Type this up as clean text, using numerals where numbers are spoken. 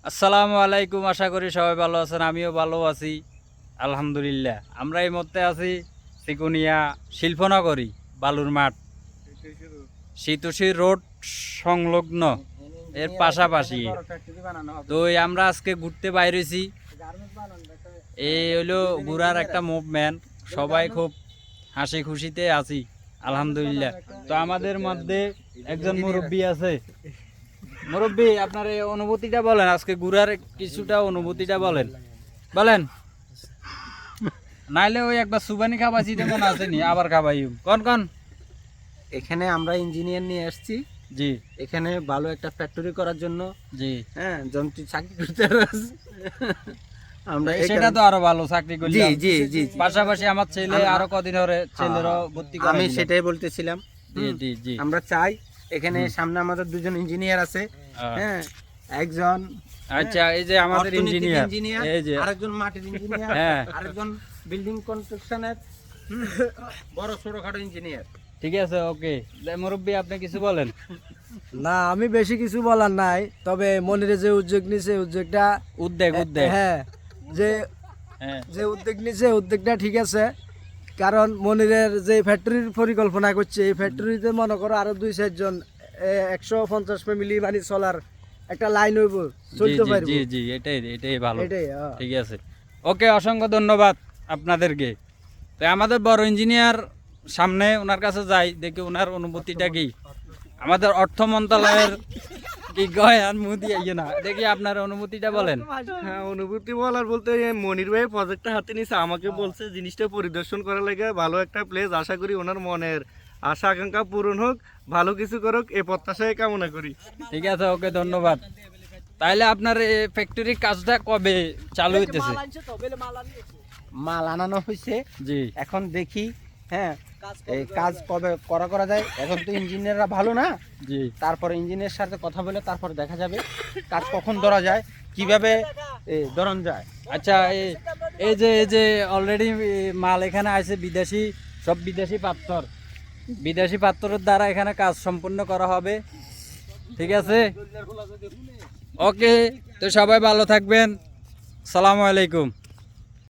আসসালামু আলাইকুম, আশা করি সবাই ভালো আছেন। আমিও ভালো আছি আলহামদুলিল্লাহ। আমরা এই মুহূর্তে আছি সিকুনিয়া শিল্পনগরী বালুর মাঠ, শীতশী রোড সংলগ্ন এর পাশাপাশি। তো আমরা আজকে ঘুরতে বাইরেছি। এই হলো ঘোরার একটা মুভমেন্ট, সবাই খুব হাসি খুশিতে আছি আলহামদুলিল্লাহ। তো আমাদের মধ্যে একজন মুরব্বী আছে। মুরব্বী, আপনার এই অনুভূতিটা বলেন, আজকে ঘুরার কিছুটা অনুভূতিটা বলেন। নাইলে ওই একবার সুবানি খাবাইছি তেমন আসেনি, আবার খাবাই কন কন। এখানে আমরা ইঞ্জিনিয়ার নিয়ে আসছি। জি, এখানে ভালো একটা ফ্যাক্টরি করার জন্য। জি, হ্যাঁ, যন্ত্রী চাকরি করতে আমরা সেটা তো আরো ভালো চাকরি করলাম। জি জি জি পাশাপাশি আমার ছেলে আরো কদিন ধরে ছেলেরও ভর্তি করে আমি দিলাম। সেটাই বলতেছিলাম। জি জি জি, আমরা চাই এখানে সামনে আমাদের দুজন ইঞ্জিনিয়ার আছে। হ্যাঁ, একজন আচ্ছা, এই যে আমাদের ইঞ্জিনিয়ার, এই যে আরেকজন মাটির ইঞ্জিনিয়ার, হ্যাঁ, আরেকজন বিল্ডিং কনস্ট্রাকশনের বড় ছোটখাটো ইঞ্জিনিয়ার। ঠিক আছে, ওকে। মুরব্বী, আপনি কিছু বলেন। না, আমি বেশি কিছু বলার নাই, তবে মনিরে যে উদ্যোগ নিছে উদ্যোগটা উদ্যোগ হ্যাঁ, যে হ্যাঁ, যে উদ্যোগ নিছে উদ্যোগটা ঠিক আছে। কারণ মনিরের যে ফ্যাক্টরির পরিকল্পনা করছে, এই ফ্যাক্টরিতে মনে করো আরো 2-4 জন 150 ফ্যামিলি মানে চলার একটা লাইন হইব, চলতে জি পারবো। জি জি, এটাই ভালো। এটাই ঠিক আছে, ওকে, অসংখ্য ধন্যবাদ আপনাদেরকে। তো আমাদের বড় ইঞ্জিনিয়ার সামনে, ওনার কাছে যাই, দেখি ওনার অনুভূতিটা কি। আমাদের অর্থ মন্ত্রণালয়ের কি কয় আর মুদি আইয়ে না, দেখি আপনার অনুভূতিটা বলেন। হ্যাঁ, অনুভূতি বলার বলতে মনির ভাই প্রজেক্টটা হাতে নিছে, আমাকে বলছে জিনিসটা পরিদর্শন করার লাগে। ভালো একটা প্লেস, আশা করি ওনার মনের আশা আকাঙ্ক্ষা পূরণ হোক, ভালো কিছু করুক, এই প্রত্যাশায় কামনা করি। ঠিক আছে, ওকে, ধন্যবাদ। তাইলে আপনার এই ফ্যাক্টরির কাজটা কবে চালু হইতেছে? মাল আনানো হয়েছে, জি, এখন দেখি। হ্যাঁ, এই কাজ কবে করা যায়। এখন তো ইঞ্জিনিয়াররা ভালো না, জি, তারপরে ইঞ্জিনিয়ারের সাথে কথা বলে তারপর দেখা যাবে কাজ কখন ধরা যায়, কিভাবে ধরন যায়। আচ্ছা, এই যে অলরেডি মাল এখানে আছে, সব বিদেশি পাথরের দ্বারা এখানে কাজ সম্পূর্ণ করা হবে। ঠিক আছে, ওকে, তো সবাই ভালো থাকবেন। সালামু আলাইকুম।